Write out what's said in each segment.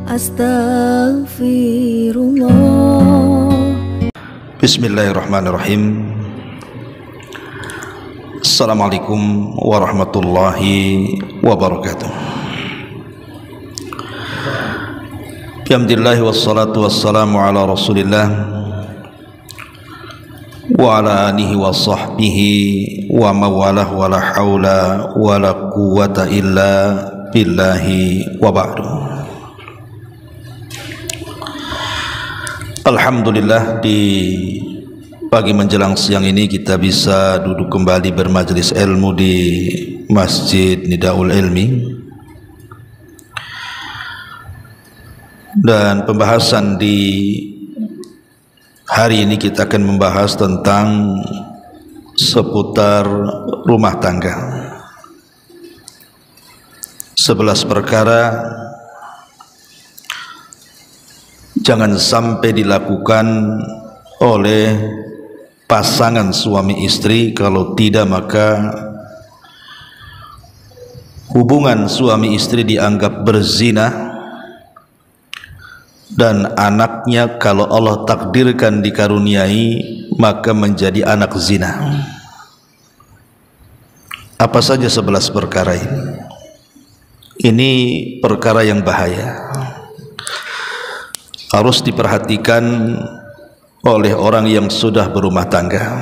Astaghfirullah. Bismillahirrahmanirrahim. Assalamualaikum warahmatullahi wabarakatuh. Alhamdulillah wassalatu wassalamu ala Rasulillah wa ala alihi wa sahbihi wa mawalah wa la hawla wa la quwwata illa billahi wa ba'du. Alhamdulillah, di pagi menjelang siang ini kita bisa duduk kembali bermajelis ilmu di Masjid Nidaul Ilmi, dan pembahasan di hari ini kita akan membahas tentang seputar rumah tangga. 11 perkara jangan sampai dilakukan oleh pasangan suami istri, kalau tidak maka hubungan suami istri dianggap berzina, dan anaknya kalau Allah takdirkan dikaruniai maka menjadi anak zina. Apa saja 11 perkara ini? Ini perkara yang bahaya, harus diperhatikan oleh orang yang sudah berumah tangga.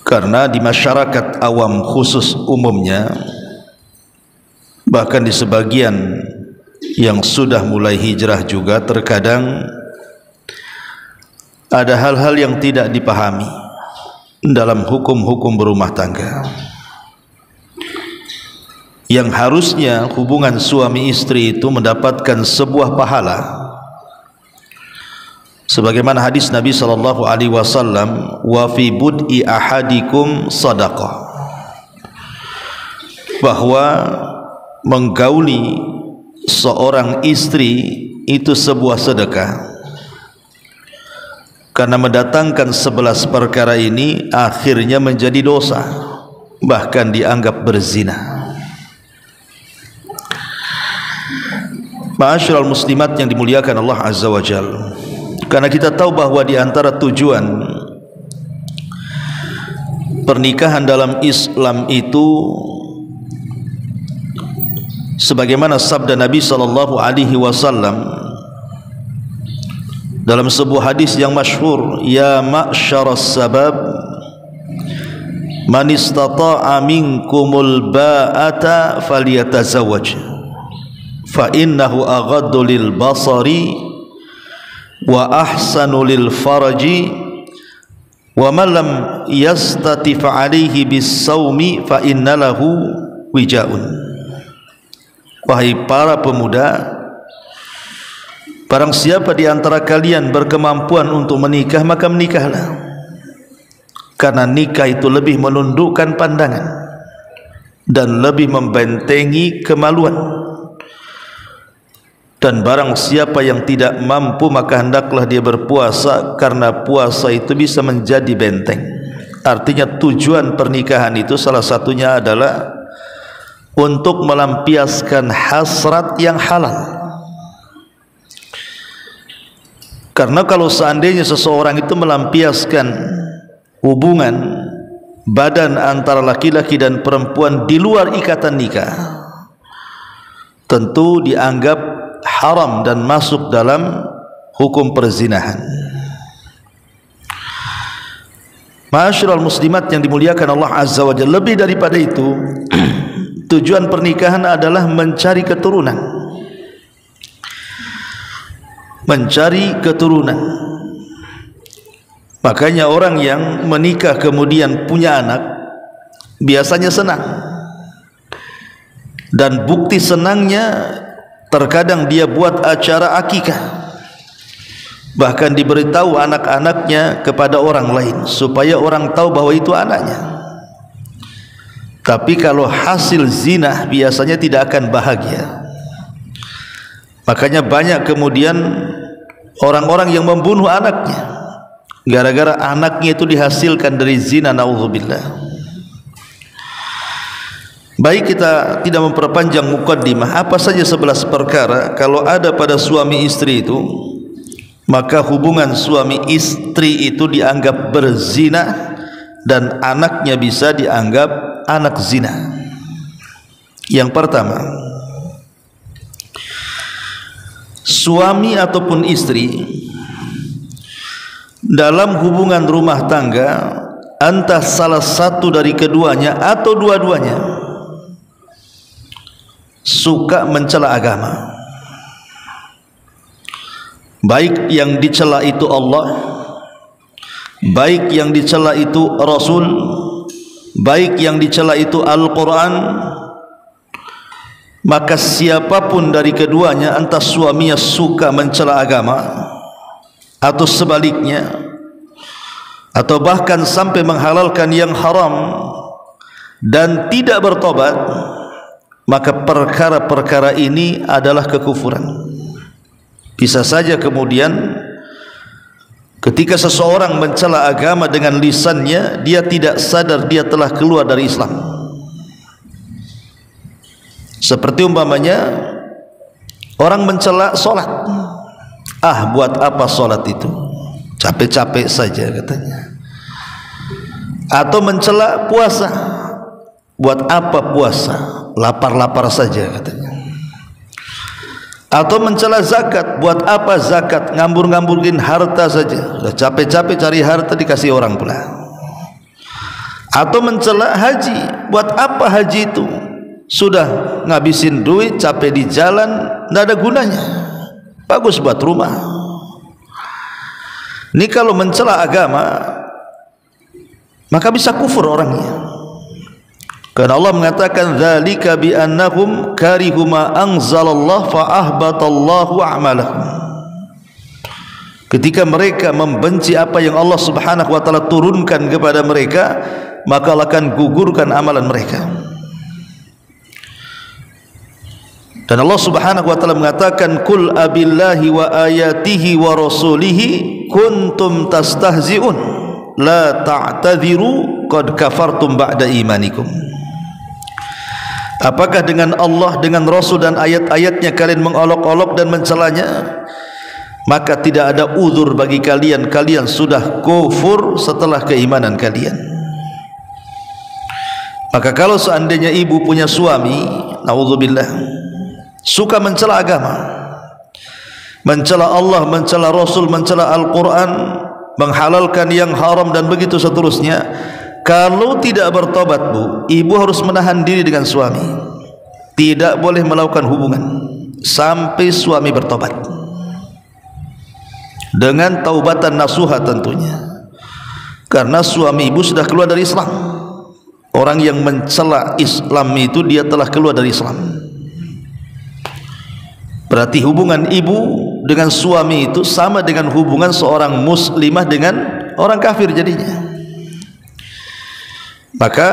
Karena di masyarakat awam khusus umumnya, bahkan di sebagian yang sudah mulai hijrah juga, terkadang ada hal-hal yang tidak dipahami dalam hukum-hukum berumah tangga, yang harusnya hubungan suami istri itu mendapatkan sebuah pahala, sebagaimana hadis Nabi sallallahu alaihi wasallam, wa fi bud'i ahadikum sadaqah, bahwa menggauli seorang istri itu sebuah sedekah. Karena mendatangkan 11 perkara ini akhirnya menjadi dosa, bahkan dianggap berzina. Ma'asyiral muslimat yang dimuliakan Allah Azza wa Jalla, karena kita tahu bahwa di antara tujuan pernikahan dalam Islam itu, sebagaimana sabda Nabi sallallahu alaihi wasallam dalam sebuah hadis yang masyhur, ya ma'syaras sabab man istata'a minkumul ba'ata falyatazawwaj fa innahu aghaddu lil basari wa ahsanu lil faraji wa man lam yastatif alaihi bis saumi fa innalahu wijaun. Wahai para pemuda, barang siapa di antara kalian berkemampuan untuk menikah, maka menikahlah, karena nikah itu lebih menundukkan pandangan dan lebih membentengi kemaluan. Dan barang siapa yang tidak mampu, maka hendaklah dia berpuasa, karena puasa itu bisa menjadi benteng. Artinya tujuan pernikahan itu salah satunya adalah untuk melampiaskan hasrat yang halal. Karena kalau seandainya seseorang itu melampiaskan hubungan badan antara laki-laki dan perempuan di luar ikatan nikah, tentu dianggap haram dan masuk dalam hukum perzinahan. Ma'asyiral muslimat yang dimuliakan Allah Azza wa Jalla, lebih daripada itu, tujuan pernikahan adalah mencari keturunan. Mencari keturunan. Makanya orang yang menikah kemudian punya anak biasanya senang, dan bukti senangnya terkadang dia buat acara akikah, bahkan diberitahu anak-anaknya kepada orang lain supaya orang tahu bahwa itu anaknya. Tapi kalau hasil zina biasanya tidak akan bahagia. Makanya banyak kemudian orang-orang yang membunuh anaknya gara-gara anaknya itu dihasilkan dari zina, naudzubillah. Baik, kita tidak memperpanjang mukaddimah. Apa saja 11 perkara kalau ada pada suami istri itu, maka hubungan suami istri itu dianggap berzina dan anaknya bisa dianggap anak zina. Yang pertama, suami ataupun istri dalam hubungan rumah tangga, entah salah satu dari keduanya atau dua-duanya suka mencela agama, baik yang dicela itu Allah, baik yang dicela itu Rasul, baik yang dicela itu Al-Quran, maka siapapun dari keduanya, entah suaminya suka mencela agama atau sebaliknya, atau bahkan sampai menghalalkan yang haram dan tidak bertobat, maka perkara-perkara ini adalah kekufuran. Bisa saja kemudian ketika seseorang mencela agama dengan lisannya, dia tidak sadar dia telah keluar dari Islam. Seperti umpamanya orang mencela solat. Buat apa solat itu? Capek-capek saja katanya. Atau mencela puasa. Buat apa puasa? Lapar-lapar saja katanya. Atau mencela zakat. Buat apa zakat? Ngambur-ngamburin harta saja. Sudah capek-capek cari harta dikasih orang pula. Atau mencela haji. Buat apa haji itu? Sudah ngabisin duit, capek di jalan, tidak ada gunanya. Bagus buat rumah. Ini kalau mencela agama, maka bisa kufur orangnya. Karena Allah mengatakan dzalika bi annahum karihu ma anzalallah fa ahbatallahu a'malahum. Ketika mereka membenci apa yang Allah Subhanahu wa taala turunkan kepada mereka, maka Allah akan gugurkan amalan mereka. Dan Allah Subhanahu wa taala mengatakan kul abillahi wa ayatihi wa rasulihi kuntum tastahzi'un la ta'tadhiru qad kafartum ba'da imanikum. Apakah dengan Allah, dengan Rasul dan ayat-ayatnya kalian mengolok-olok dan mencelanya? Maka tidak ada uzur bagi kalian, kalian sudah kufur setelah keimanan kalian. Maka kalau seandainya ibu punya suami, naudzubillah, suka mencela agama, mencela Allah, mencela Rasul, mencela Al-Quran, menghalalkan yang haram dan begitu seterusnya, kalau tidak bertobat bu, ibu harus menahan diri dengan suami, tidak boleh melakukan hubungan sampai suami bertobat dengan taubatan nasuha tentunya, karena suami ibu sudah keluar dari Islam. Orang yang mencela Islam itu dia telah keluar dari Islam. Berarti hubungan ibu dengan suami itu sama dengan hubungan seorang muslimah dengan orang kafir jadinya. Maka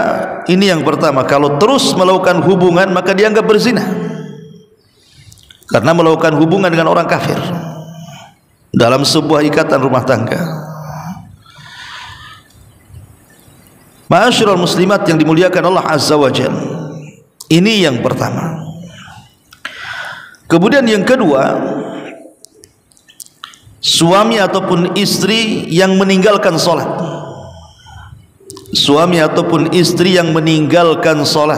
ini yang pertama, kalau terus melakukan hubungan maka dianggap berzina, karena melakukan hubungan dengan orang kafir dalam sebuah ikatan rumah tangga. Ma'asyiral muslimat yang dimuliakan Allah Azza wa Jalla, ini yang pertama. Kemudian yang kedua, suami ataupun istri yang meninggalkan salat. Suami ataupun istri yang meninggalkan salat,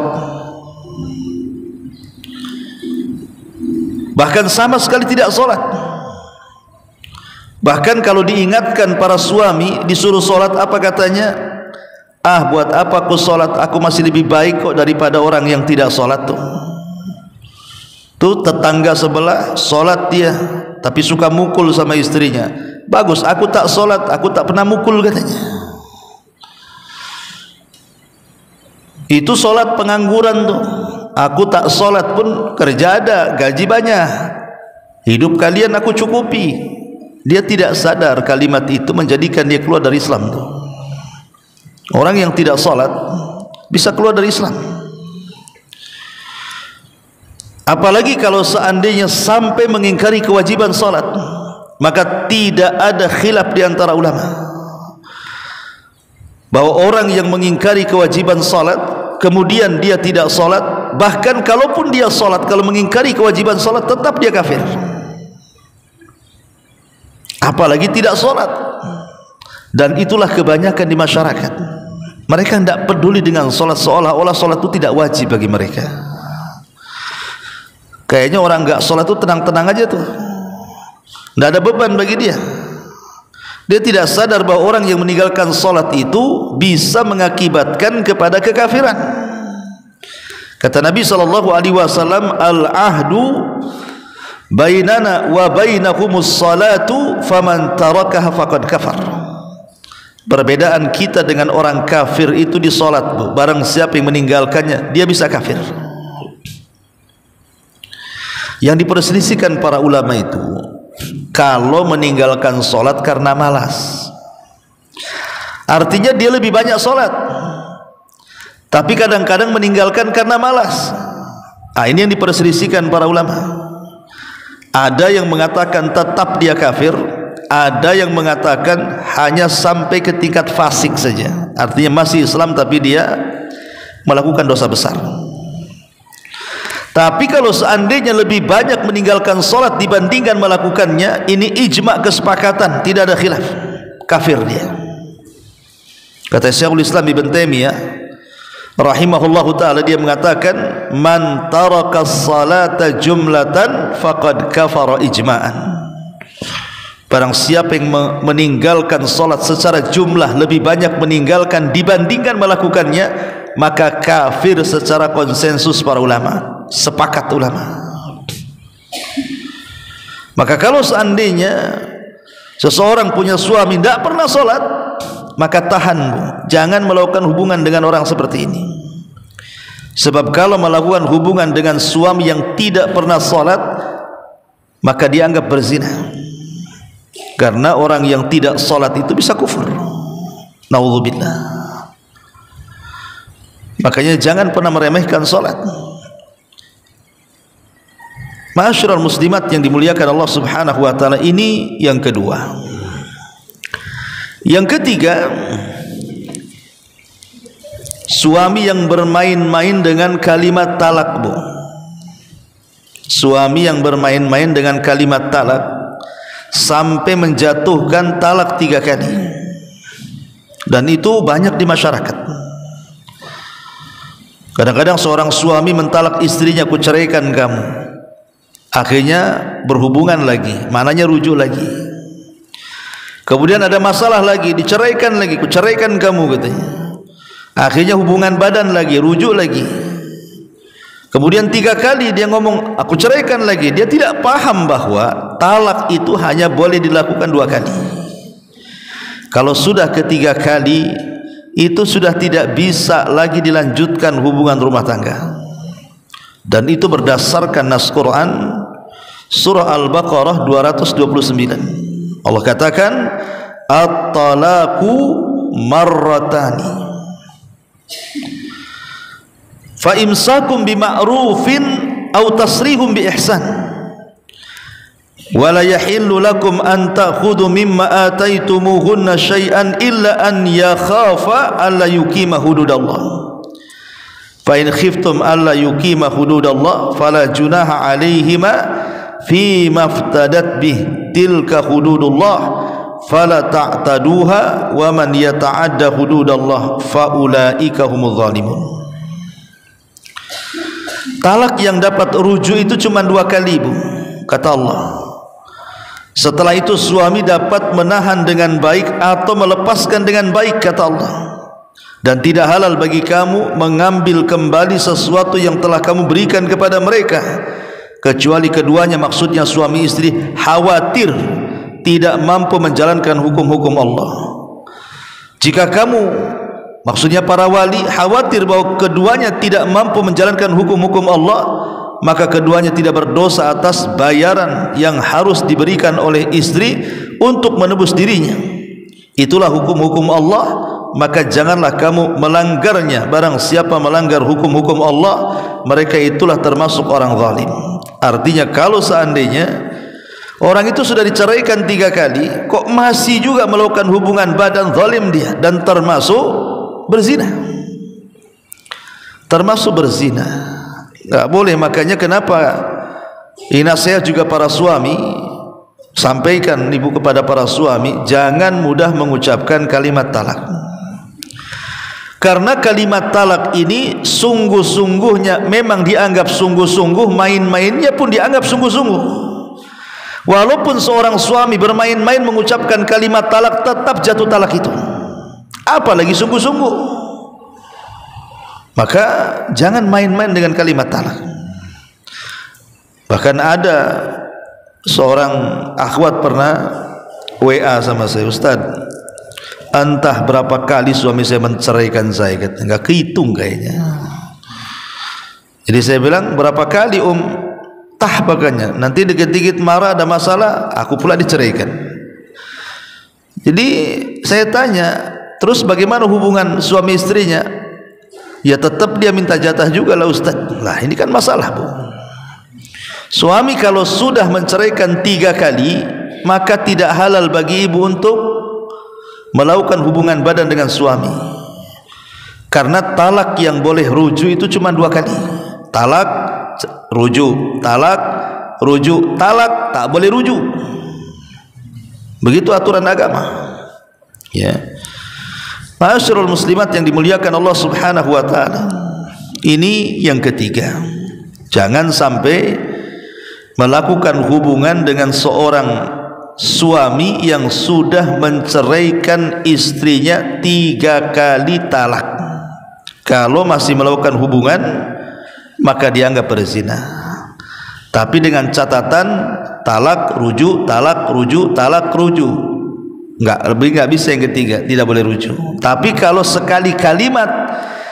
bahkan sama sekali tidak salat. Bahkan kalau diingatkan para suami disuruh salat, apa katanya? Buat apa aku salat? Aku masih lebih baik kok daripada orang yang tidak salat tuh. Tuh tetangga sebelah salat dia, tapi suka mukul sama istrinya. Bagus, aku tak salat, aku tak pernah mukul katanya. Itu solat pengangguran tuh. Aku tak solat pun kerja ada, gaji banyak, hidup kalian aku cukupi. Dia tidak sadar kalimat itu menjadikan dia keluar dari Islam tuh. Orang yang tidak solat bisa keluar dari Islam. Apalagi kalau seandainya sampai mengingkari kewajiban solat, maka tidak ada khilaf di antara ulama bahwa orang yang mengingkari kewajiban salat kemudian dia tidak solat, bahkan kalaupun dia solat, kalau mengingkari kewajiban solat tetap dia kafir, apalagi tidak solat. Dan itulah kebanyakan di masyarakat, mereka tidak peduli dengan solat, seolah-olah solat itu tidak wajib bagi mereka. Kayaknya orang nggak solat itu tenang-tenang aja tuh, tidak ada beban bagi dia. Dia tidak sadar bahwa orang yang meninggalkan solat itu bisa mengakibatkan kepada kekafiran. Kata Nabi SAW, al-ahdu bainana wa bainahumus salatu faman tarakaha faqad kafar. Perbedaan kita dengan orang kafir itu di solat, bu. Barang siapa yang meninggalkannya, dia bisa kafir. Yang diperselisihkan para ulama itu, kalau meninggalkan solat karena malas, artinya dia lebih banyak solat, tapi kadang-kadang meninggalkan karena malas. Ini yang diperselisihkan para ulama. Ada yang mengatakan tetap dia kafir, ada yang mengatakan hanya sampai ke tingkat fasik saja, artinya masih Islam tapi dia melakukan dosa besar. Tapi kalau seandainya lebih banyak meninggalkan solat dibandingkan melakukannya, ini ijma' kesepakatan, tidak ada khilaf, kafir dia. Kata Syekhul Islam Ibn Taimiyah rahimahullahu ta'ala, dia mengatakan, man taraka salata jumlatan faqad kafara ijma'an. Barang siapa yang meninggalkan solat secara jumlah, lebih banyak meninggalkan dibandingkan melakukannya, maka kafir secara konsensus para ulama, sepakat ulama. Maka kalau seandainya seseorang punya suami tidak pernah solat, maka tahan, jangan melakukan hubungan dengan orang seperti ini. Sebab kalau melakukan hubungan dengan suami yang tidak pernah solat, maka dianggap berzina. Karena orang yang tidak solat itu bisa kufur. Naudzubillah. Makanya jangan pernah meremehkan solat. Ma'asyiral muslimat yang dimuliakan Allah Subhanahu wa taala, ini yang kedua. Yang ketiga, suami yang bermain-main dengan kalimat talak, bu. Suami yang bermain-main dengan kalimat talak sampai menjatuhkan talak 3 kali, dan itu banyak di masyarakat. Kadang-kadang seorang suami mentalak istrinya, ku ceraikan kamu, akhirnya berhubungan lagi, mananya rujuk lagi. Kemudian ada masalah lagi, diceraikan lagi, ku ceraikan kamu katanya, akhirnya hubungan badan lagi, rujuk lagi. Kemudian 3 kali dia ngomong, aku ceraikan lagi. Dia tidak paham bahwa talak itu hanya boleh dilakukan 2 kali. Kalau sudah ketiga kali, itu sudah tidak bisa lagi dilanjutkan hubungan rumah tangga. Dan itu berdasarkan nas Quran surah Al-Baqarah 229. Allah katakan, at-talaqu marratani fa imsakum bima'rufin aw tasrihum bi ihsan wa la yahillu lakum an ta'khudhu mimma ataitumuhunna syai'an illa an yakhafa alla yuqima hududallah fa in khiftum alla yuqima hududallah fala junaha 'alaihima fi maftadat bih tilka hududullah fala ta'taduha wa man yata'adda hududallah fa ulaika humudz zalimun. Talak yang dapat rujuk itu cuma 2 kali, bu, kata Allah. Setelah itu suami dapat menahan dengan baik atau melepaskan dengan baik, kata Allah. Dan tidak halal bagi kamu mengambil kembali sesuatu yang telah kamu berikan kepada mereka, kecuali keduanya, maksudnya suami istri, khawatir tidak mampu menjalankan hukum-hukum Allah. Jika kamu, maksudnya para wali, khawatir bahwa keduanya tidak mampu menjalankan hukum-hukum Allah, maka keduanya tidak berdosa atas bayaran yang harus diberikan oleh istri untuk menebus dirinya. Itulah hukum-hukum Allah, maka janganlah kamu melanggarnya. Barang siapa melanggar hukum-hukum Allah, mereka itulah termasuk orang zalim. Artinya kalau seandainya orang itu sudah diceraikan 3 kali, kok masih juga melakukan hubungan badan, zalim dia dan termasuk berzina. termasuk berzina. Enggak boleh. Makanya kenapa ini nasihat juga para suami, sampaikan ibu kepada para suami, jangan mudah mengucapkan kalimat talak. Karena kalimat talak ini sungguh-sungguhnya memang dianggap sungguh-sungguh, main-mainnya pun dianggap sungguh-sungguh. Walaupun seorang suami bermain-main mengucapkan kalimat talak, tetap jatuh talak itu, apalagi sungguh-sungguh. Maka jangan main-main dengan kalimat talak. Bahkan ada seorang akhwat pernah WA sama saya, Ustaz, entah berapa kali suami saya menceraikan saya, enggak kehitung kayaknya. Jadi saya bilang, berapa kali tah baganya, nanti dikit-dikit marah ada masalah, aku pula diceraikan. Jadi saya tanya, terus bagaimana hubungan suami istrinya? Ya tetap dia minta jatah juga lah Ustaz. Lah ini kan masalah, Bu. Suami kalau sudah menceraikan 3 kali, maka tidak halal bagi ibu untuk melakukan hubungan badan dengan suami. Karena talak yang boleh rujuk itu cuma 2 kali. Talak, rujuk, talak, rujuk, talak, tak boleh rujuk. Begitu aturan agama. Ya. Ma'asyiral muslimat yang dimuliakan Allah Subhanahu wa taala. Ini yang ketiga. Jangan sampai melakukan hubungan dengan seorang suami yang sudah menceraikan istrinya 3 kali talak. Kalau masih melakukan hubungan, maka dianggap berzina. Tapi dengan catatan talak rujuk, talak rujuk, talak rujuk. Enggak bisa yang ketiga, tidak boleh rujuk. Tapi kalau sekali kalimat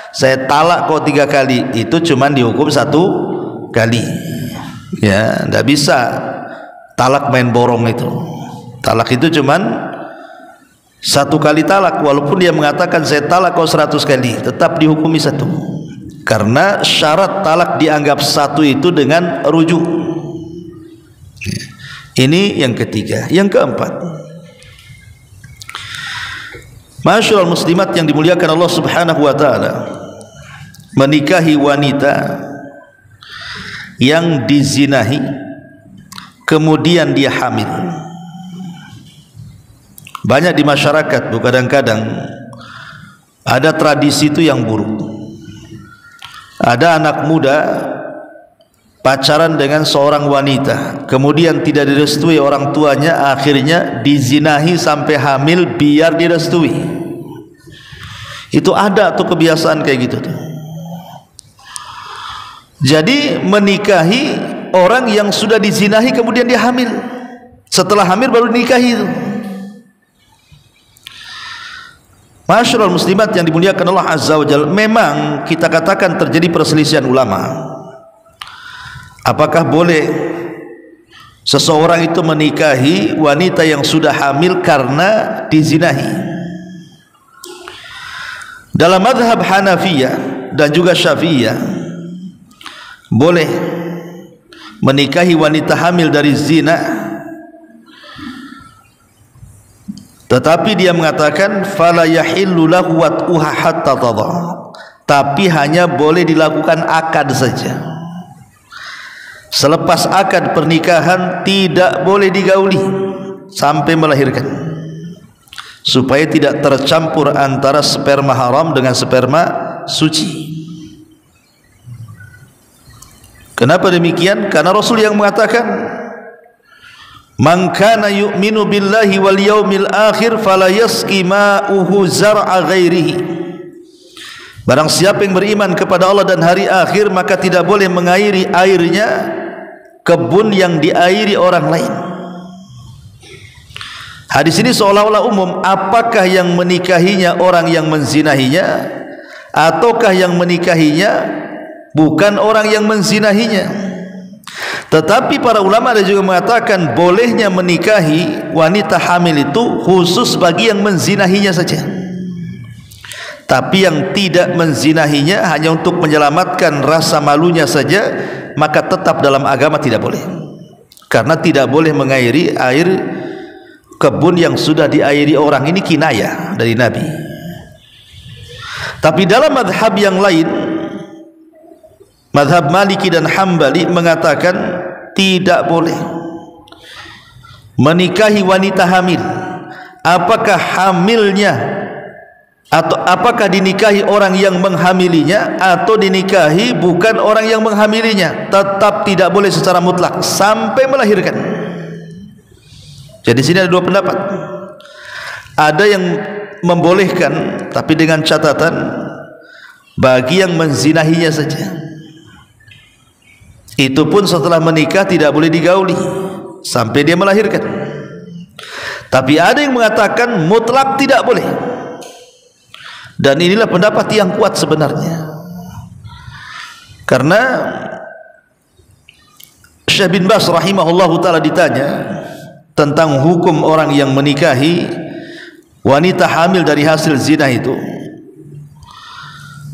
saya talak kau 3 kali, itu cuma dihukum 1 kali. Ya, enggak bisa talak main borong itu. Talak itu cuma 1 kali talak, walaupun dia mengatakan saya talak kau 100 kali, tetap dihukumi 1. Karena syarat talak dianggap 1 itu dengan rujuk. Ini yang ketiga. Yang keempat, ma'asyiral muslimat yang dimuliakan Allah Subhanahu wa taala, menikahi wanita yang dizinahi kemudian dia hamil. Banyak di masyarakat, bu, kadang-kadang ada tradisi itu yang buruk. Ada anak muda pacaran dengan seorang wanita, kemudian tidak direstui orang tuanya, akhirnya dizinahi sampai hamil biar direstui. Itu ada tuh kebiasaan kayak gitu tuh. Jadi menikahi orang yang sudah dizinahi kemudian dia hamil, setelah hamil baru dinikahi itu. Ma'asyiral muslimat yang dimuliakan Allah Azza wa Jalla, memang kita katakan terjadi perselisihan ulama. Apakah boleh seseorang itu menikahi wanita yang sudah hamil karena dizinahi? Dalam mazhab Hanafiyah dan juga Syafi'iyah, boleh menikahi wanita hamil dari zina, tetapi dia mengatakan fala yahillu lahu wat'uha hatta tadha, tapi hanya boleh dilakukan akad saja. Selepas akad pernikahan tidak boleh digauli sampai melahirkan, supaya tidak tercampur antara sperma haram dengan sperma suci. Kenapa demikian? Karena Rasul yang mengatakan, man kana yu'minu billahi wal yaumil akhir fala yasqi ma'uhu zar'a ghairihi. Barang siapa yang beriman kepada Allah dan hari akhir, maka tidak boleh mengairi airnya kebun yang diairi orang lain. Hadis ini seolah-olah umum. Apakah yang menikahinya orang yang menzinahinya, ataukah yang menikahinya bukan orang yang menzinahinya? Tetapi para ulama ada juga mengatakan bolehnya menikahi wanita hamil itu khusus bagi yang menzinahinya saja. Tapi yang tidak menzinahinya hanya untuk menyelamatkan rasa malunya saja, maka tetap dalam agama tidak boleh. Karena tidak boleh mengairi air kebun yang sudah diairi orang. Ini kinayah dari Nabi. Tapi dalam madhab yang lain, Mazhab Maliki dan Hambali mengatakan tidak boleh menikahi wanita hamil. Apakah hamilnya atau apakah dinikahi orang yang menghamilinya atau dinikahi bukan orang yang menghamilinya, tetap tidak boleh secara mutlak sampai melahirkan. Jadi sini ada dua pendapat. Ada yang membolehkan tapi dengan catatan bagi yang menzinahinya saja. Itu pun setelah menikah tidak boleh digauli sampai dia melahirkan. Tapi ada yang mengatakan mutlak tidak boleh. Dan inilah pendapat yang kuat sebenarnya. Karena Syekh bin Baz rahimahullahu taala ditanya tentang hukum orang yang menikahi wanita hamil dari hasil zina itu.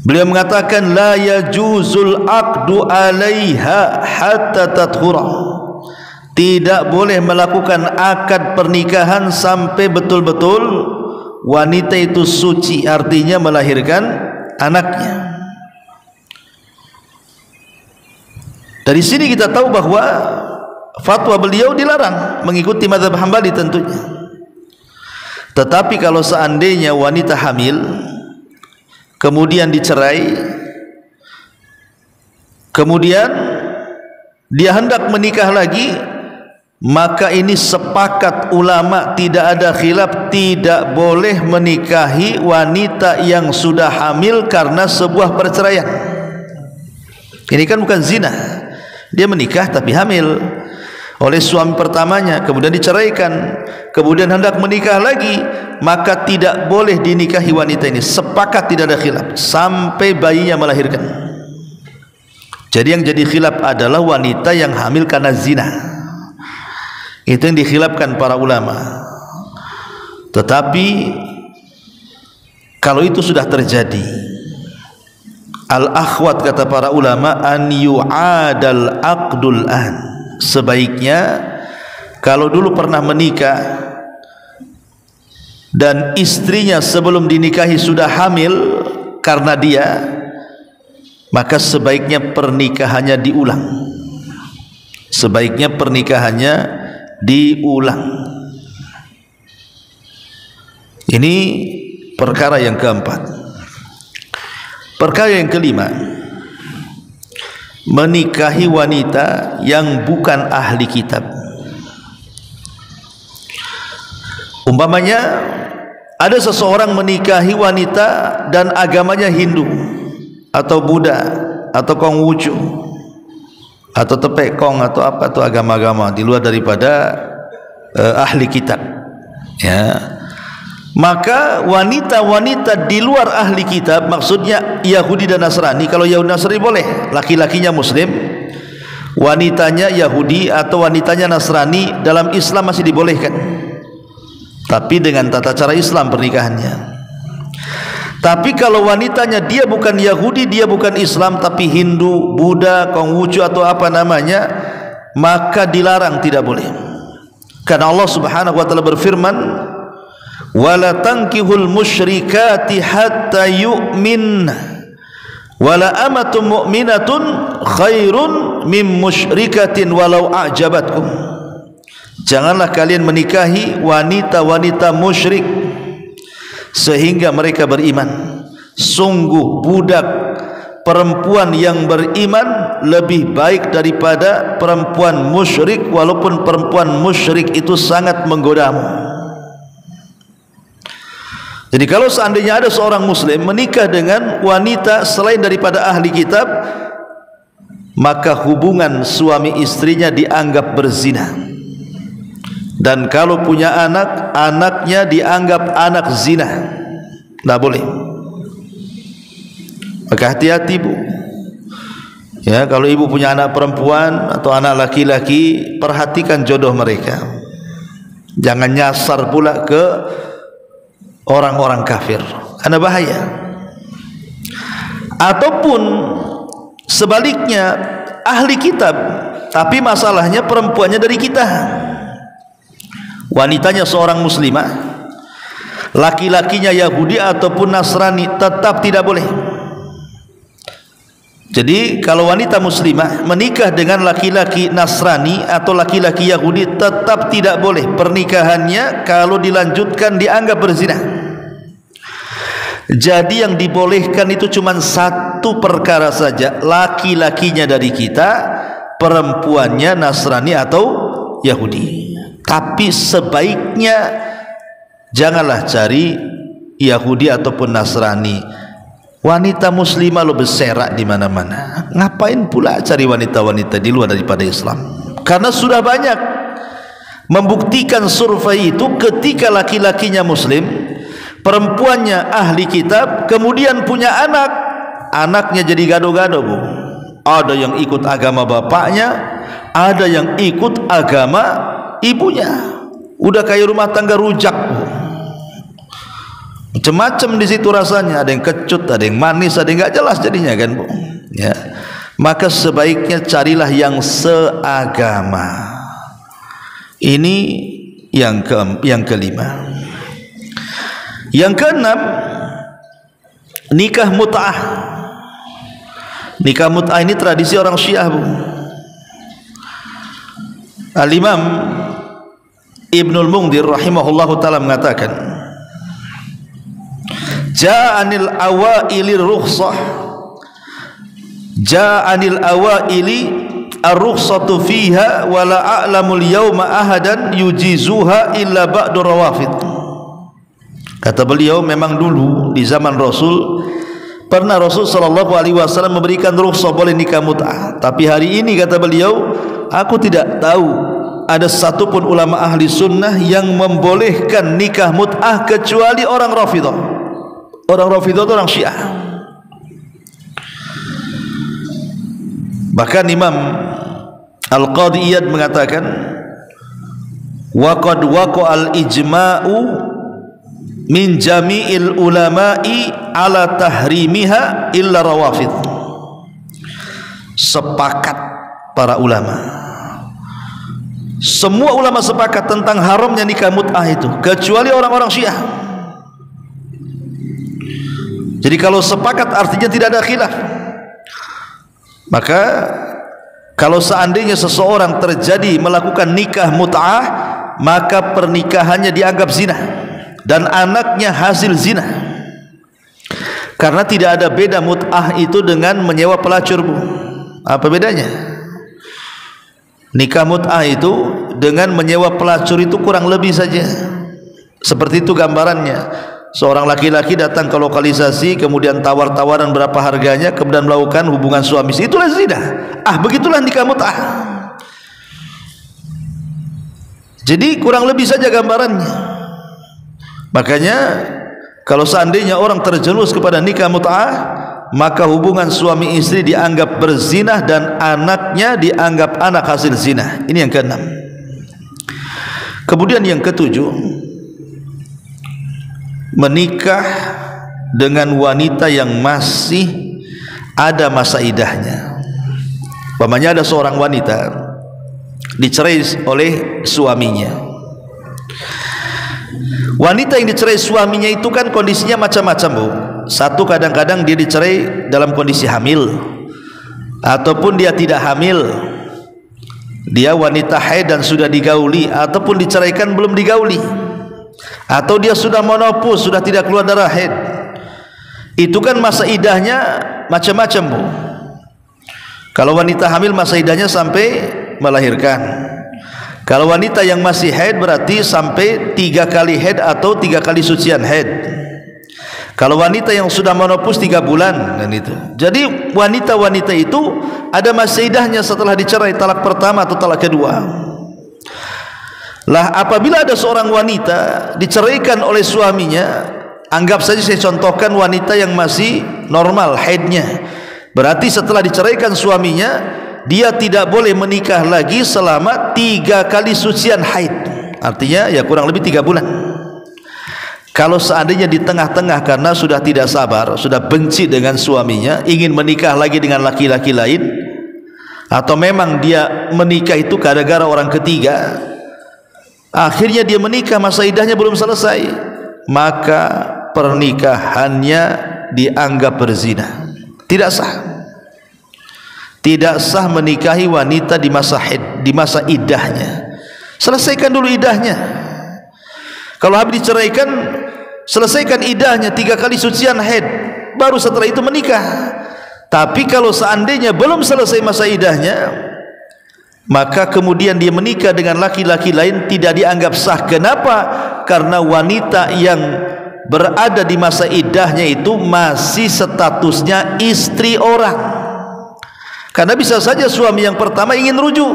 Beliau mengatakan la yajuzul aqdu 'alaiha hatta tathura. Tidak boleh melakukan akad pernikahan sampai betul-betul wanita itu suci, artinya melahirkan anaknya. Dari sini kita tahu bahwa fatwa beliau dilarang mengikuti mazhab Hambali tentunya. Tetapi kalau seandainya wanita hamil kemudian dicerai, kemudian dia hendak menikah lagi, maka ini sepakat ulama, tidak ada khilaf, tidak boleh menikahi wanita yang sudah hamil karena sebuah perceraian. Ini kan bukan zina, dia menikah tapi hamil oleh suami pertamanya, kemudian diceraikan, kemudian hendak menikah lagi, maka tidak boleh dinikahi wanita ini. Sepakat tidak ada khilaf sampai bayinya melahirkan. Jadi yang jadi khilaf adalah wanita yang hamil karena zina. Itu yang dikhilafkan para ulama. Tetapi kalau itu sudah terjadi, al-akhwat kata para ulama an yu'adal aqdul an. Sebaiknya kalau dulu pernah menikah dan istrinya sebelum dinikahi sudah hamil karena dia, maka sebaiknya pernikahannya diulang. Sebaiknya pernikahannya diulang. Ini perkara yang keempat. Perkara yang kelima, menikahi wanita yang bukan ahli kitab. Umpamanya ada seseorang menikahi wanita dan agamanya Hindu atau Buddha atau Konghucu atau Tepekong atau apa itu agama-agama di luar daripada ahli kitab, ya. Maka wanita-wanita di luar ahli kitab, maksudnya Yahudi dan Nasrani. Kalau Yahudi Nasrani boleh, laki-lakinya Muslim, wanitanya Yahudi atau wanitanya Nasrani, dalam Islam masih dibolehkan, tapi dengan tata cara Islam pernikahannya. Tapi kalau wanitanya dia bukan Yahudi, dia bukan Islam, tapi Hindu, Buddha, Konghucu atau apa namanya, maka dilarang, tidak boleh. Karena Allah Subhanahu wa taala berfirman, "Wala tankihul musyrikati hatta yu'min, wala amatun mu'minatun khairun mim musyrikatin walau a'jabatkum." Janganlah kalian menikahi wanita-wanita musyrik sehingga mereka beriman. Sungguh budak perempuan yang beriman lebih baik daripada perempuan musyrik, walaupun perempuan musyrik itu sangat menggodamu. Jadi kalau seandainya ada seorang muslim menikah dengan wanita selain daripada ahli kitab, maka hubungan suami istrinya dianggap berzina. Dan kalau punya anak, anaknya dianggap anak zina. Tidak boleh. Maka hati-hati bu, ya, kalau ibu punya anak perempuan atau anak laki-laki, perhatikan jodoh mereka. Jangan nyasar pula ke orang-orang kafir, karena bahaya. Ataupun sebaliknya, ahli kitab tapi masalahnya perempuannya dari kita, wanitanya seorang muslimah, laki-lakinya Yahudi ataupun Nasrani, tetap tidak boleh. Jadi kalau wanita muslimah menikah dengan laki-laki Nasrani atau laki-laki Yahudi, tetap tidak boleh pernikahannya kalau dilanjutkan dianggap berzina. Jadi yang dibolehkan itu cuma satu perkara saja, laki-lakinya dari kita, perempuannya Nasrani atau Yahudi. Tapi sebaiknya janganlah cari Yahudi ataupun Nasrani. Wanita muslimah lo berserak di mana-mana. Ngapain pula cari wanita-wanita di luar daripada Islam? Karena sudah banyak membuktikan survei itu, ketika laki-lakinya muslim, perempuannya ahli kitab, kemudian punya anak, anaknya jadi gado-gado, Bu. Ada yang ikut agama bapaknya, ada yang ikut agama ibunya. Udah kayak rumah tangga rujak, Bu. Macam-macam di situ rasanya, ada yang kecut, ada yang manis, ada yang nggak jelas jadinya kan, Bu. Ya. Maka sebaiknya carilah yang seagama. Ini yang kelima. Yang keenam, nikah mut'ah. Nikah mut'ah ini tradisi orang Syiah, Bu. Al-Imam Ibnul Mundhir rahimahullahu ta'ala mengatakan, Ja'anil awaili rukhsah, Ja'anil awaili ar-rukhsatu fiha wa la a'lamul yawma ahadan yujizuha illa ba'du rawafid. Kata beliau, memang dulu di zaman Rasul pernah Rasul sallallahu alaihi wasallam memberikan rukhsah boleh nikah mut'ah, tapi hari ini kata beliau, aku tidak tahu ada satupun ulama ahli sunnah yang membolehkan nikah mut'ah kecuali orang Rafidah. Orang Rafidah itu orang Syiah. Bahkan Imam Al-Qadhi Iyad mengatakan, wa qad waqa'al ijma'u min jami'il ulama'i ala tahrimiha illa rawafid. Sepakat para ulama, semua ulama sepakat tentang haramnya nikah mut'ah itu, kecuali orang-orang Syiah. Jadi kalau sepakat artinya tidak ada khilaf. Maka kalau seandainya seseorang terjadi melakukan nikah mut'ah, maka pernikahannya dianggap zina dan anaknya hasil zina. Karena tidak ada beda mut'ah itu dengan menyewa pelacur, Bu. Apa bedanya? Nikah mut'ah itu dengan menyewa pelacur itu kurang lebih saja. Seperti itu gambarannya. Seorang laki-laki datang ke lokalisasi, kemudian tawar-tawaran berapa harganya, kemudian melakukan hubungan suami istri. Itulah zina. Begitulah nikah mut'ah. Jadi kurang lebih saja gambarannya. Makanya kalau seandainya orang terjerumus kepada nikah mut'ah, maka hubungan suami istri dianggap berzinah dan anaknya dianggap anak hasil zina. Ini yang keenam. Kemudian yang ketujuh, menikah dengan wanita yang masih ada masa idahnya. Umpamanya ada seorang wanita dicerai oleh suaminya. Wanita yang dicerai suaminya itu kan kondisinya macam-macam, Bu. Satu, kadang-kadang dia dicerai dalam kondisi hamil, ataupun dia tidak hamil, dia wanita haid dan sudah digauli, ataupun diceraikan belum digauli, atau dia sudah menopause, sudah tidak keluar darah haid. Itu kan masa idahnya macam-macam, Bu. Kalau wanita hamil masa idahnya sampai melahirkan. Kalau wanita yang masih haid berarti sampai 3 kali haid atau 3 kali sucian haid. Kalau wanita yang sudah menopause 3 bulan dan itu. Jadi wanita-wanita itu ada masa idahnya setelah dicerai, talak pertama atau talak kedua. Lah apabila ada seorang wanita diceraikan oleh suaminya, anggap saja saya contohkan wanita yang masih normal haidnya, berarti setelah diceraikan suaminya, dia tidak boleh menikah lagi selama 3 kali sucian haid. Artinya ya kurang lebih 3 bulan. Kalau seandainya di tengah-tengah karena sudah tidak sabar, sudah benci dengan suaminya, ingin menikah lagi dengan laki-laki lain, atau memang dia menikah itu gara-gara orang ketiga, akhirnya dia menikah, masa idahnya belum selesai, maka pernikahannya dianggap berzina, tidak sah. tidak sah menikahi wanita di masa haid, di masa iddahnya. Selesaikan dulu iddahnya. Kalau habis diceraikan, selesaikan iddahnya 3 kali sucian haid, baru setelah itu menikah. Tapi kalau seandainya belum selesai masa iddahnya, maka kemudian dia menikah dengan laki-laki lain, tidak dianggap sah. Kenapa? Karena wanita yang berada di masa iddahnya itu masih statusnya istri orang. Karena bisa saja suami yang pertama ingin rujuk.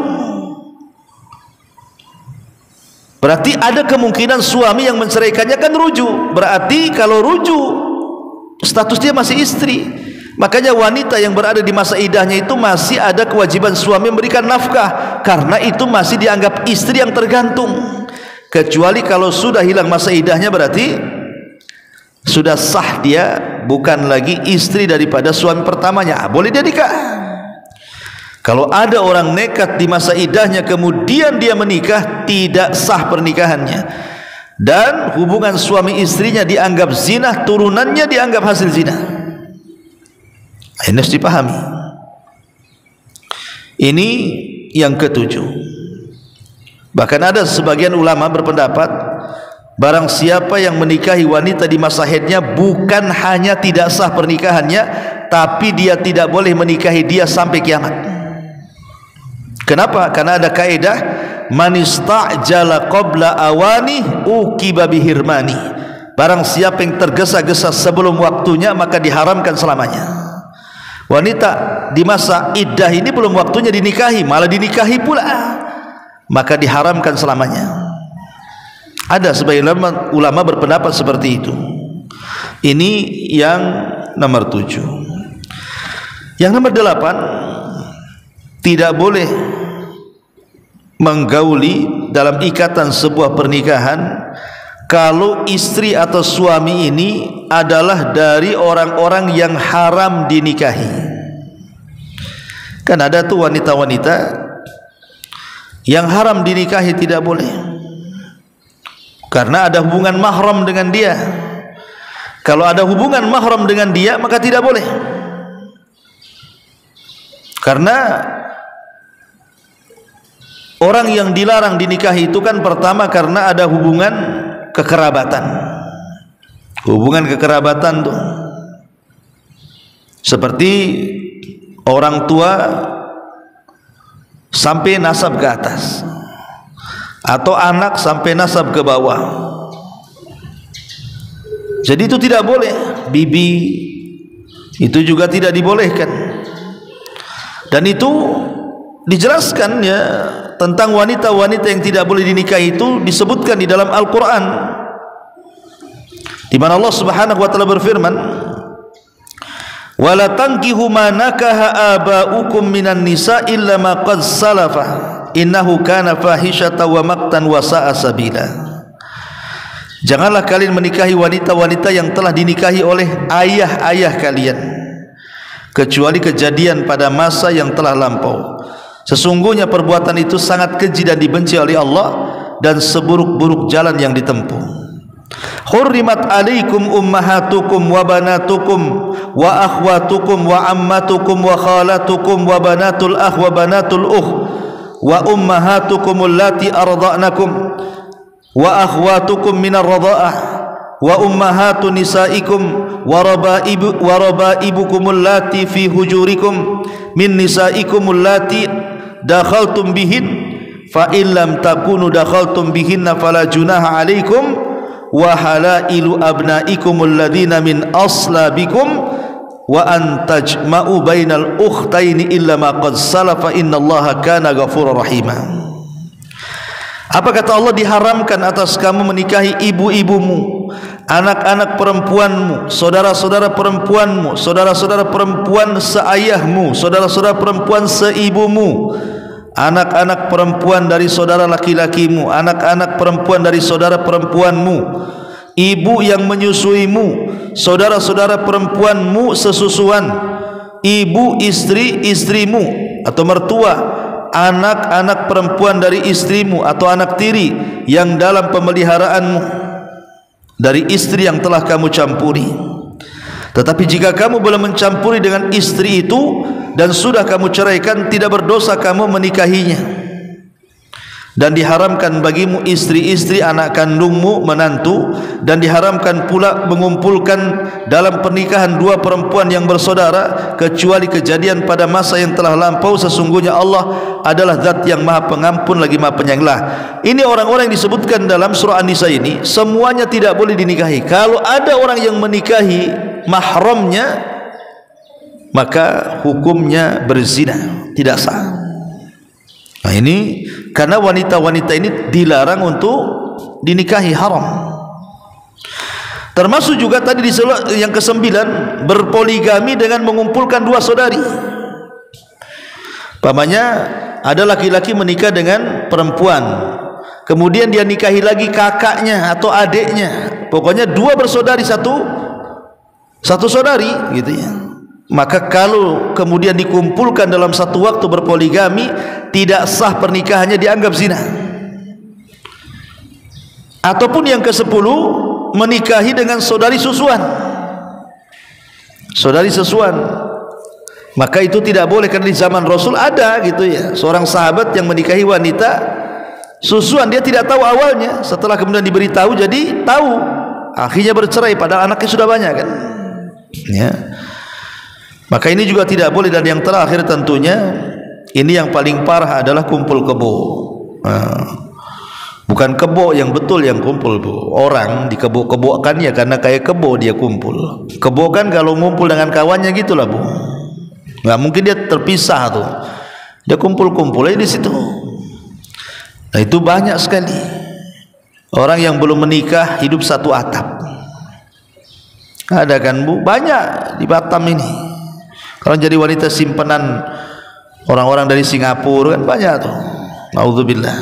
Berarti ada kemungkinan suami yang menceraikannya kan rujuk. Berarti kalau rujuk, status dia masih istri. Makanya wanita yang berada di masa iddahnya itu masih ada kewajiban suami memberikan nafkah, karena itu masih dianggap istri yang tergantung. Kecuali kalau sudah hilang masa iddahnya, berarti sudah sah, dia bukan lagi istri daripada suami pertamanya, boleh dia nikah. Kalau ada orang nekat di masa iddahnya kemudian dia menikah, tidak sah pernikahannya, dan hubungan suami istrinya dianggap zina, turunannya dianggap hasil zina. Ini harus dipahami. Ini yang ketujuh. Bahkan ada sebagian ulama berpendapat, barang siapa yang menikahi wanita di masa haidnya, bukan hanya tidak sah pernikahannya, tapi dia tidak boleh menikahi dia sampai kiamat. Kenapa? Karena ada kaidah, man istajala qabla awani uqiba bihirmani. Barang siapa yang tergesa-gesa sebelum waktunya, maka diharamkan selamanya. Wanita di masa iddah ini belum waktunya dinikahi, malah dinikahi pula, maka diharamkan selamanya. Ada sebagian ulama berpendapat seperti itu. Ini yang nomor 7. Yang nomor 8, tidak boleh menggauli dalam ikatan sebuah pernikahan kalau istri atau suami ini adalah dari orang-orang yang haram dinikahi. Kan ada tuh wanita-wanita yang haram dinikahi, tidak boleh, karena ada hubungan mahram dengan dia. Kalau ada hubungan mahram dengan dia, maka tidak boleh. Karena orang yang dilarang dinikahi itu kan pertama karena ada hubungan kekerabatan. Hubungan kekerabatan tuh seperti orang tua sampai nasab ke atas, atau anak sampai nasab ke bawah. Jadi itu tidak boleh. Bibi itu juga tidak dibolehkan. Dan itu dijelaskan ya tentang wanita-wanita yang tidak boleh dinikahi, itu disebutkan di dalam Al-Quran, di mana Allah Subhanahu wa taala berfirman, wala tankihu ma nakaha abaukum minan nisa illa ma qad salafa innahu kana fahishatan wa maqtan wa sa'a sabila. Janganlah kalian menikahi wanita-wanita yang telah dinikahi oleh ayah-ayah kalian, kecuali kejadian pada masa yang telah lampau. Sesungguhnya perbuatan itu sangat keji dan dibenci oleh Allah, dan seburuk-buruk jalan yang ditempuh. Hurrimat alaikum ummahatukum wa banatukum wa akhwatukum wa ammatukum wa khalatukum wa banatul akh wa banatul ukh wa ummahatukum allati arda'nakum wa akhwatukum minar radha'ah wa ummahatu nisaikum wa rabaibukum allati fi hujurikum min nisaikum allati dakhaltum bihin fa illam takunu dakhaltum bihinna fala junaha alaikum wa halailu abnaikum alladhina min aslabikum wa an tajma'u bainal ukhtaini illa ma qad salafa innallaha kana ghafurur rahima. Apa kata Allah? Diharamkan atas kamu menikahi ibu-ibumu, anak-anak perempuanmu, saudara-saudara perempuanmu, saudara-saudara perempuan seayahmu, saudara-saudara perempuan seibumu, anak-anak perempuan dari saudara laki-lakimu, anak-anak perempuan dari saudara perempuanmu, ibu yang menyusuimu, saudara-saudara perempuanmu sesusuan, ibu istri-istrimu atau mertua, anak-anak perempuan dari istrimu atau anak tiri yang dalam pemeliharaanmu dari istri yang telah kamu campuri. Tetapi jika kamu belum mencampuri dengan istri itu, dan sudah kamu ceraikan, tidak berdosa kamu menikahinya. Dan diharamkan bagimu istri-istri anak kandungmu, menantu, dan diharamkan pula mengumpulkan dalam pernikahan dua perempuan yang bersaudara kecuali kejadian pada masa yang telah lampau. Sesungguhnya Allah adalah zat yang maha pengampun lagi maha penyayang. Ini orang-orang yang disebutkan dalam surah An-Nisa ini semuanya tidak boleh dinikahi. Kalau ada orang yang menikahi mahramnya, maka hukumnya berzina, tidak sah. Nah ini karena wanita-wanita ini dilarang untuk dinikahi, haram. Termasuk juga tadi di yang ke-9, berpoligami dengan mengumpulkan dua saudari. Pamannya ada laki-laki menikah dengan perempuan, kemudian dia nikahi lagi kakaknya atau adiknya, pokoknya dua bersaudari, satu saudari gitu ya. Maka kalau kemudian dikumpulkan dalam satu waktu berpoligami, tidak sah pernikahannya, dianggap zina. Ataupun yang ke-10, menikahi dengan saudari susuan, maka itu tidak boleh. Karena di zaman Rasul ada gitu ya, seorang sahabat yang menikahi wanita susuan, dia tidak tahu awalnya, setelah kemudian diberitahu jadi tahu, akhirnya bercerai padahal anaknya sudah banyak kan ya. Maka ini juga tidak boleh. Dan yang terakhir tentunya ini yang paling parah adalah kumpul kebo. Bukan kebo yang betul yang kumpul, Bu. Orang dikebo-kebokan ya karena kayak kebo dia kumpul. Kebo kan kalau ngumpul dengan kawannya gitulah, Bu. Nggak mungkin dia terpisah tuh. Dia kumpul-kumpul aja di situ. Nah itu banyak sekali orang yang belum menikah hidup satu atap. Ada kan, Bu? Banyak di Batam ini. Kalau jadi wanita simpanan orang-orang dari Singapura kan banyak tuh. Naudzubillah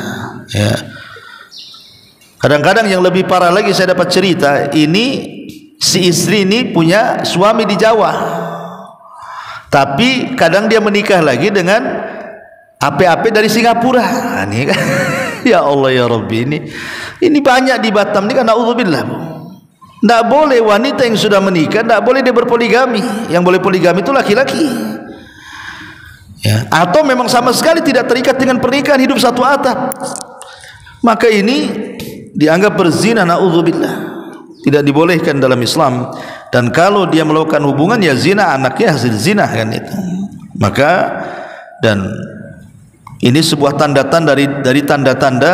ya. Kadang-kadang yang lebih parah lagi, saya dapat cerita ini, si istri ini punya suami di Jawa, tapi kadang dia menikah lagi dengan ape-ape dari Singapura. Ini kan ya Allah ya Rabbi, ini banyak di Batam ini kan. Naudzubillah, Bu. Tidak boleh wanita yang sudah menikah, tidak boleh dia berpoligami. Yang boleh poligami itu laki-laki ya. Atau memang sama sekali tidak terikat dengan pernikahan, hidup satu atap, maka ini dianggap berzina. Na'udzubillah, tidak dibolehkan dalam Islam. Dan kalau dia melakukan hubungan ya zina, anaknya hasil zina kan itu. Maka dan ini sebuah tanda-tanda dari tanda-tanda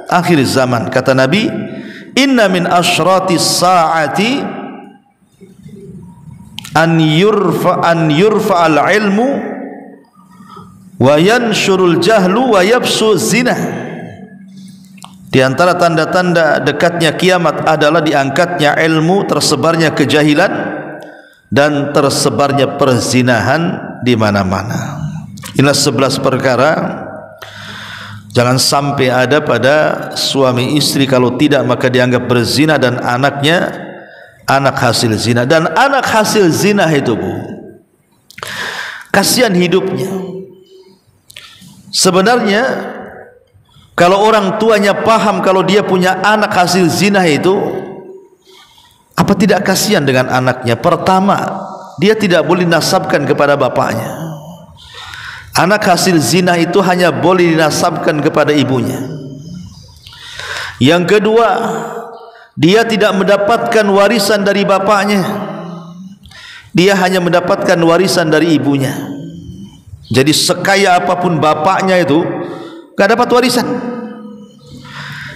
akhir zaman. Kata Nabi, inna min asyratis saati an yurfa al ilmu wa yanshurul jahlu wa yabsu zina. Di antara tanda-tanda dekatnya kiamat adalah diangkatnya ilmu, tersebarnya kejahilan, dan tersebarnya perzinahan di mana-mana. Inilah 11 perkara jangan sampai ada pada suami istri, kalau tidak maka dianggap berzina, dan anaknya anak hasil zina. Dan anak hasil zina itu, Bu, kasihan hidupnya. Sebenarnya kalau orang tuanya paham kalau dia punya anak hasil zina itu, apa tidak kasihan dengan anaknya? Pertama, dia tidak boleh nasabkan kepada bapaknya. Anak hasil zina itu hanya boleh dinasabkan kepada ibunya. Yang kedua, dia tidak mendapatkan warisan dari bapaknya, dia hanya mendapatkan warisan dari ibunya. Jadi sekaya apapun bapaknya itu gak dapat warisan.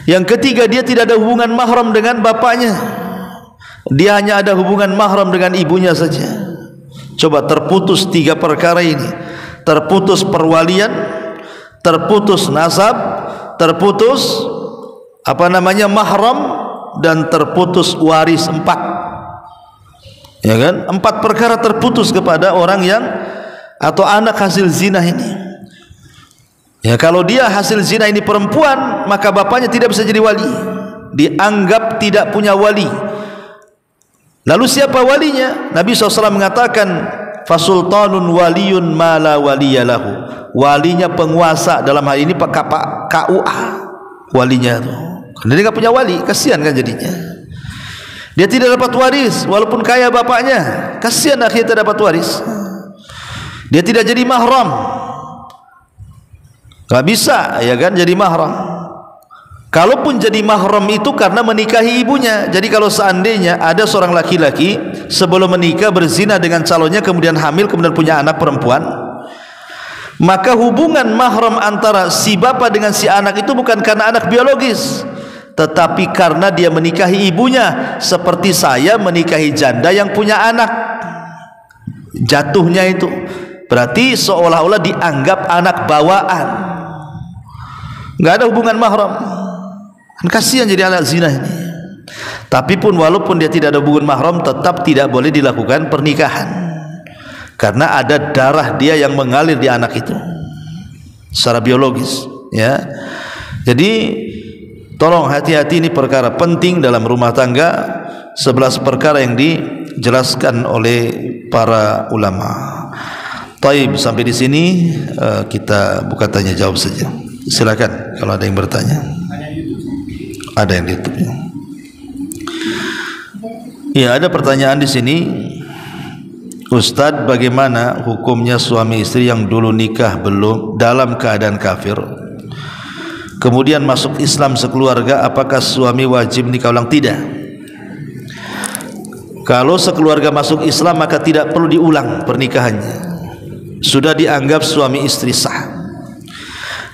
Yang ketiga, dia tidak ada hubungan mahram dengan bapaknya, dia hanya ada hubungan mahram dengan ibunya saja. Coba terputus 3 perkara ini, terputus perwalian, terputus nasab, terputus mahram, dan terputus waris. 4 ya kan, 4 perkara terputus kepada orang yang atau anak hasil zina ini. Ya, kalau dia hasil zina ini perempuan, maka bapaknya tidak bisa jadi wali, dianggap tidak punya wali. Lalu siapa walinya? Nabi SAW mengatakan, fasultanun waliyun ma la waliyalahu. Walinya penguasa, dalam hal ini Pak KUA walinya itu. Karena dia nggak punya wali, kasihan kan jadinya. Dia tidak dapat waris walaupun kaya bapaknya, kasihan akhirnya tidak dapat waris. Dia tidak jadi mahram, nggak bisa ya kan jadi mahram. Kalaupun jadi mahram itu karena menikahi ibunya. Jadi kalau seandainya ada seorang laki-laki sebelum menikah berzina dengan calonnya, kemudian hamil, kemudian punya anak perempuan, maka hubungan mahram antara si bapak dengan si anak itu bukan karena anak biologis, tetapi karena dia menikahi ibunya. Seperti saya menikahi janda yang punya anak. Jatuhnya itu berarti seolah-olah dianggap anak bawaan, nggak ada hubungan mahram. Kasihan jadi anak zina ini. Tapi pun walaupun dia tidak ada hubungan mahram, tetap tidak boleh dilakukan pernikahan, karena ada darah dia yang mengalir di anak itu secara biologis ya. Jadi tolong hati-hati, ini perkara penting dalam rumah tangga. 11 perkara yang dijelaskan oleh para ulama. Taib, sampai di sini kita buka tanya jawab saja. Silakan kalau ada yang bertanya. Ada yang di YouTube. Ya, ada pertanyaan di sini. Ustadz, bagaimana hukumnya suami istri yang dulu nikah belum dalam keadaan kafir, kemudian masuk Islam sekeluarga, apakah suami wajib nikah ulang? Tidak. Kalau sekeluarga masuk Islam maka tidak perlu diulang pernikahannya, sudah dianggap suami istri sah.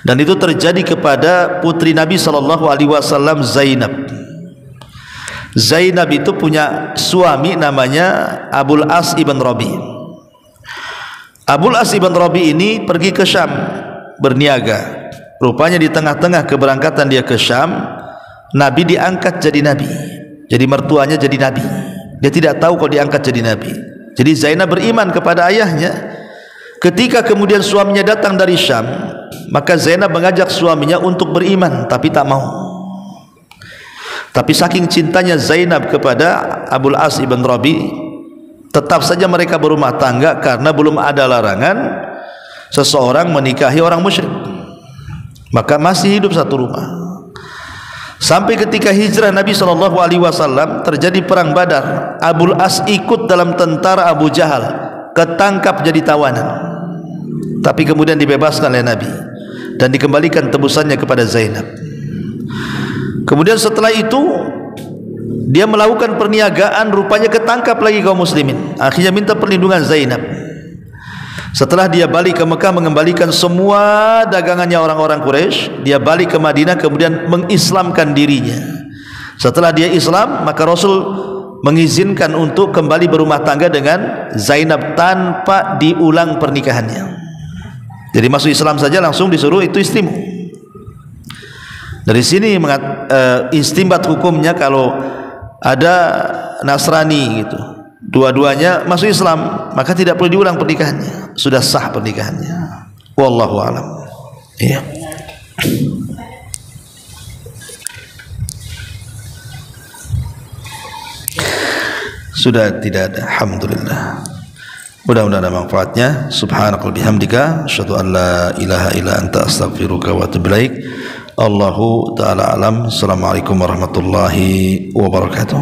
Dan itu terjadi kepada putri Nabi SAW, Zainab. Zainab itu punya suami namanya Abul As ibn Rabi. Abul As ibn Rabi ini pergi ke Syam berniaga. Rupanya di tengah-tengah keberangkatan dia ke Syam, Nabi diangkat jadi Nabi. Jadi mertuanya jadi Nabi. Dia tidak tahu kalau diangkat jadi Nabi. Jadi Zainab beriman kepada ayahnya. Ketika kemudian suaminya datang dari Syam, maka Zainab mengajak suaminya untuk beriman, tapi tak mau. Tapi saking cintanya Zainab kepada Abul As ibn Rabi, tetap saja mereka berumah tangga karena belum ada larangan seseorang menikahi orang musyrik. Maka masih hidup satu rumah. Sampai ketika hijrah Nabi SAW, terjadi perang Badar. Abul As ikut dalam tentara Abu Jahal, ketangkap jadi tawanan, tapi kemudian dibebaskan oleh Nabi dan dikembalikan tebusannya kepada Zainab. Kemudian setelah itu dia melakukan perniagaan, rupanya ketangkap lagi kaum muslimin. Akhirnya minta perlindungan Zainab. Setelah dia balik ke Mekah, mengembalikan semua dagangannya orang-orang Quraisy, dia balik ke Madinah, kemudian mengislamkan dirinya. Setelah dia Islam, maka Rasul mengizinkan untuk kembali berumah tangga dengan Zainab tanpa diulang pernikahannya. Jadi masuk Islam saja langsung disuruh itu istrimu. Dari sini istimbat hukumnya kalau ada Nasrani gitu, dua-duanya masuk Islam, maka tidak perlu diulang pernikahannya, sudah sah pernikahannya. Wallahu a'lam. Iya. Sudah tidak ada, alhamdulillah. Mudah-mudahan ada manfaatnya. Subhanakallahumma bihamdika asyhadu an la ilaha illa anta astaghfiruka wa atubu ilaik. Allahu ta'ala alam. Assalamualaikum warahmatullahi wabarakatuh.